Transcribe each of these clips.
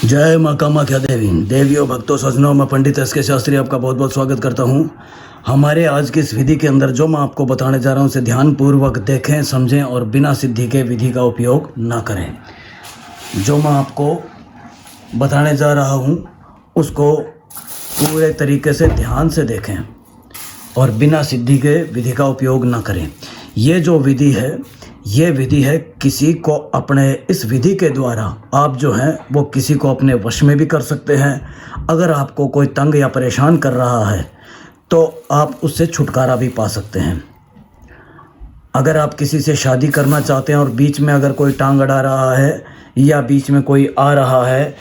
जय माँ कामाख्या देवी। देवियों, भक्तों, सज्जनों, मैं पंडित एस के शास्त्री आपका बहुत बहुत स्वागत करता हूँ। हमारे आज की इस विधि के अंदर जो मैं आपको बताने जा रहा हूँ उसे ध्यानपूर्वक देखें, समझें और बिना सिद्धि के विधि का उपयोग ना करें। जो मैं आपको बताने जा रहा हूँ उसको पूरे तरीके से ध्यान से देखें और बिना सिद्धि के विधि का उपयोग ना करें। ये जो विधि है, ये विधि है किसी को अपने इस विधि के द्वारा आप जो हैं वो किसी को अपने वश में भी कर सकते हैं। अगर आपको कोई तंग या परेशान कर रहा है तो आप उससे छुटकारा भी पा सकते हैं। अगर आप किसी से शादी करना चाहते हैं और बीच में अगर कोई टांग अड़ा रहा है या बीच में कोई आ रहा है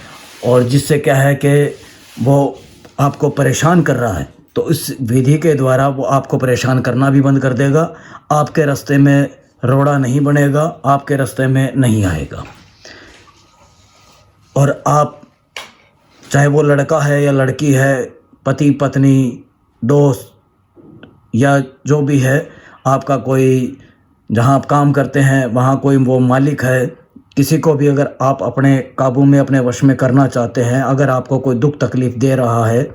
और जिससे क्या है कि वो आपको परेशान कर रहा है, तो इस विधि के द्वारा वो आपको परेशान करना भी बंद कर देगा। आपके रास्ते में रोड़ा नहीं बनेगा, आपके रास्ते में नहीं आएगा। और आप चाहे वो लड़का है या लड़की है, पति पत्नी, दोस्त या जो भी है, आपका कोई जहाँ आप काम करते हैं वहाँ कोई वो मालिक है, किसी को भी अगर आप अपने काबू में अपने वश में करना चाहते हैं, अगर आपको कोई दुख तकलीफ़ दे रहा है,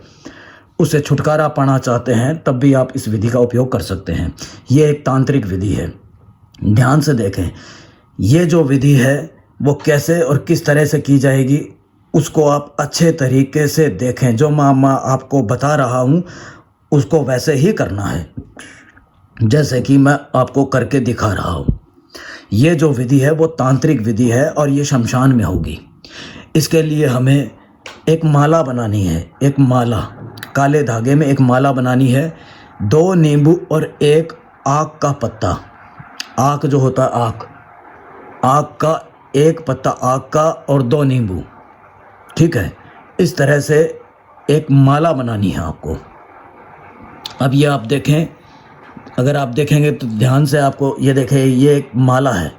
उससे छुटकारा पाना चाहते हैं, तब भी आप इस विधि का उपयोग कर सकते हैं। ये एक तांत्रिक विधि है। ध्यान से देखें, ये जो विधि है वो कैसे और किस तरह से की जाएगी उसको आप अच्छे तरीके से देखें। जो मैं आपको बता रहा हूँ उसको वैसे ही करना है जैसे कि मैं आपको करके दिखा रहा हूँ। ये जो विधि है वो तांत्रिक विधि है और ये शमशान में होगी। इसके लिए हमें एक माला बनानी है। एक माला, काले धागे में एक माला बनानी है। 2 नींबू और एक आक का पत्ता। आक जो होता है, आक का एक पत्ता आक का और 2 नींबू, ठीक है। इस तरह से एक माला बनानी है आपको। अब ये आप देखें, अगर आप देखेंगे तो ध्यान से आपको ये देखें, ये एक माला है।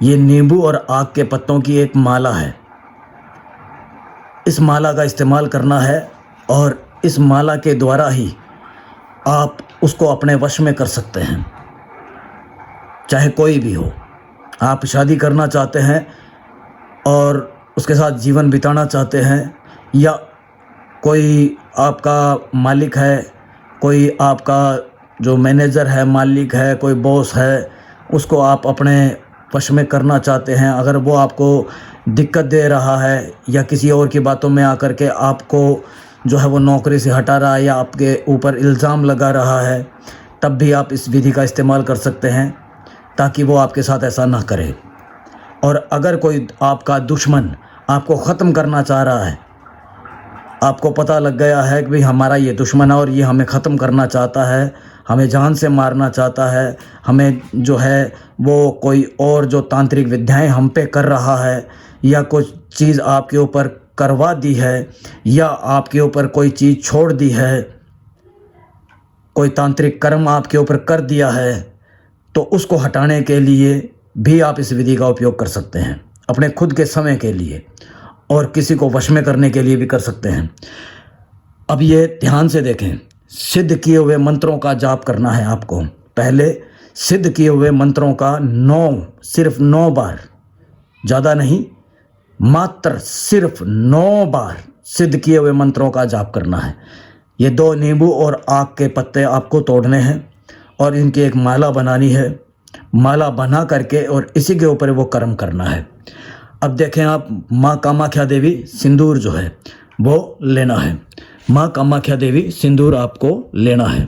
ये नींबू और आक के पत्तों की एक माला है। इस माला का इस्तेमाल करना है और इस माला के द्वारा ही आप उसको अपने वश में कर सकते हैं। चाहे कोई भी हो, आप शादी करना चाहते हैं और उसके साथ जीवन बिताना चाहते हैं, या कोई आपका मालिक है, कोई आपका जो मैनेजर है, मालिक है, कोई बॉस है, उसको आप अपने वश में करना चाहते हैं। अगर वो आपको दिक्कत दे रहा है या किसी और की बातों में आकर के आपको जो है वो नौकरी से हटा रहा है या आपके ऊपर इल्ज़ाम लगा रहा है, तब भी आप इस विधि का इस्तेमाल कर सकते हैं ताकि वो आपके साथ ऐसा ना करे। और अगर कोई आपका दुश्मन आपको ख़त्म करना चाह रहा है, आपको पता लग गया है कि भाई हमारा ये दुश्मन है और ये हमें ख़त्म करना चाहता है, हमें जान से मारना चाहता है, हमें जो है वो कोई और जो तांत्रिक विद्याएं हम पे कर रहा है, या कुछ चीज़ आपके ऊपर करवा दी है, या आपके ऊपर कोई चीज़ छोड़ दी है, कोई तांत्रिक कर्म आपके ऊपर कर दिया है, तो उसको हटाने के लिए भी आप इस विधि का उपयोग कर सकते हैं। अपने खुद के समय के लिए और किसी को वश में करने के लिए भी कर सकते हैं। अब ये ध्यान से देखें, सिद्ध किए हुए मंत्रों का जाप करना है आपको। पहले सिद्ध किए हुए मंत्रों का 9, सिर्फ 9 बार, ज़्यादा नहीं, मात्र सिर्फ 9 बार सिद्ध किए हुए मंत्रों का जाप करना है। ये 2 नींबू और आक के पत्ते आपको तोड़ने हैं और इनकी एक माला बनानी है। माला बना करके और इसी के ऊपर वो कर्म करना है। अब देखें आप, माँ कामाख्या देवी सिंदूर जो है वो लेना है। माँ कामाख्या देवी सिंदूर आपको लेना है।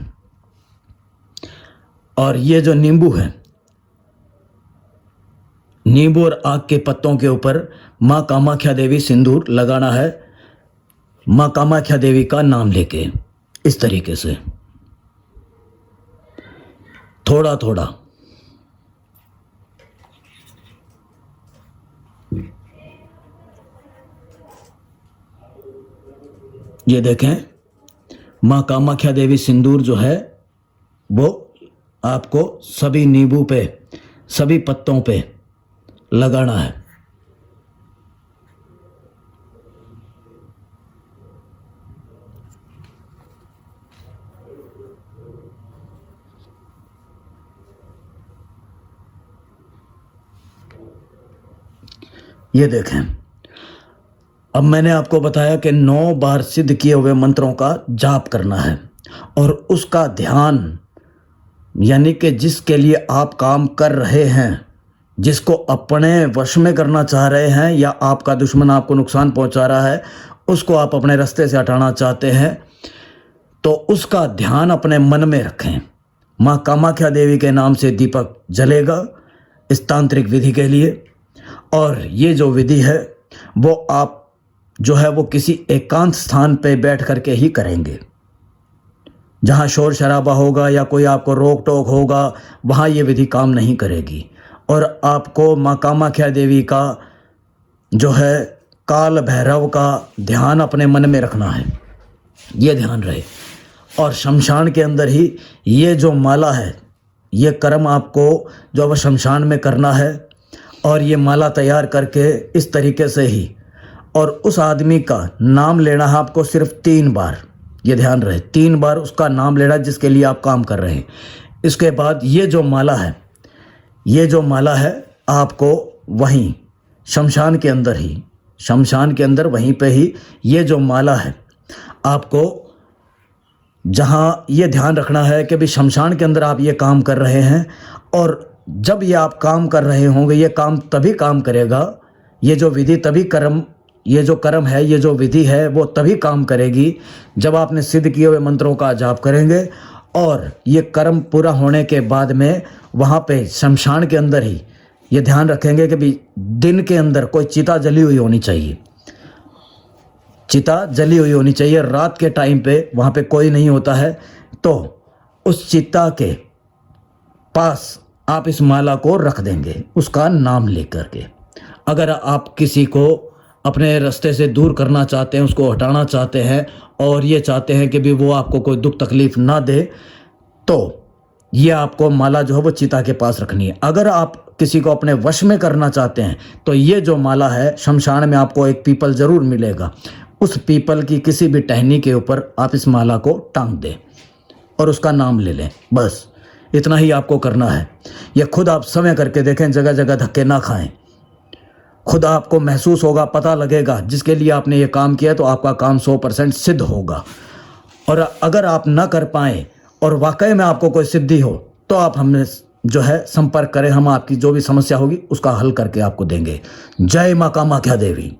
और ये जो नींबू है, नींबू और आक के पत्तों के ऊपर माँ कामाख्या देवी सिंदूर लगाना है। माँ कामाख्या देवी का नाम लेके इस तरीके से थोड़ा थोड़ा। ये देखें, माँ कामाख्या देवी सिंदूर जो है वो आपको सभी नींबू पे, सभी पत्तों पे लगाना है। ये देखें, अब मैंने आपको बताया कि 9 बार सिद्ध किए हुए मंत्रों का जाप करना है और उसका ध्यान, यानी कि जिसके लिए आप काम कर रहे हैं, जिसको अपने वश में करना चाह रहे हैं, या आपका दुश्मन आपको नुकसान पहुंचा रहा है, उसको आप अपने रास्ते से हटाना चाहते हैं, तो उसका ध्यान अपने मन में रखें। माँ कामाख्या देवी के नाम से दीपक जलेगा इस तांत्रिक विधि के लिए। और ये जो विधि है वो आप जो है वो किसी एकांत स्थान पे बैठ करके ही करेंगे। जहाँ शोर शराबा होगा या कोई आपको रोक टोक होगा, वहाँ ये विधि काम नहीं करेगी। और आपको माँ कामाख्या देवी का जो है काल भैरव का ध्यान अपने मन में रखना है, ये ध्यान रहे। और शमशान के अंदर ही ये जो माला है, ये कर्म आपको जो अब शमशान में करना है। और ये माला तैयार करके इस तरीके से ही, और उस आदमी का नाम लेना है आपको सिर्फ 3 बार, ये ध्यान रहे, 3 बार उसका नाम लेना जिसके लिए आप काम कर रहे हैं। इसके बाद ये जो माला है, ये जो माला है आपको वहीं शमशान के अंदर ही, शमशान के अंदर वहीं पे ही ये जो माला है आपको, जहाँ ये ध्यान रखना है कि भी शमशान के अंदर आप ये काम कर रहे हैं। और जब ये आप काम कर रहे होंगे, ये काम तभी काम करेगा, ये जो विधि तभी कर्म, ये जो कर्म है, ये जो विधि है वो तभी काम करेगी जब आपने सिद्ध किए हुए मंत्रों का जाप करेंगे। और ये कर्म पूरा होने के बाद में वहाँ पे शमशान के अंदर ही ये ध्यान रखेंगे कि भी दिन के अंदर कोई चिता जली हुई होनी चाहिए, चिता जली हुई होनी चाहिए। रात के टाइम पे वहाँ पे कोई नहीं होता है, तो उस चिता के पास आप इस माला को रख देंगे उसका नाम लेकर के। अगर आप किसी को अपने रास्ते से दूर करना चाहते हैं, उसको हटाना चाहते हैं, और ये चाहते हैं कि भी वो आपको कोई दुख तकलीफ ना दे, तो ये आपको माला जो है वो चिता के पास रखनी है। अगर आप किसी को अपने वश में करना चाहते हैं तो ये जो माला है, शमशान में आपको एक पीपल ज़रूर मिलेगा, उस पीपल की किसी भी टहनी के ऊपर आप इस माला को टांग दें और उसका नाम ले लें। बस इतना ही आपको करना है। यह खुद आप समय करके देखें, जगह जगह धक्के ना खाएं, खुद आपको महसूस होगा, पता लगेगा। जिसके लिए आपने ये काम किया तो आपका काम 100% सिद्ध होगा। और अगर आप ना कर पाएँ और वाकई में आपको कोई सिद्धि हो तो आप हमने जो है संपर्क करें, हम आपकी जो भी समस्या होगी उसका हल करके आपको देंगे। जय माँ कामाख्या देवी।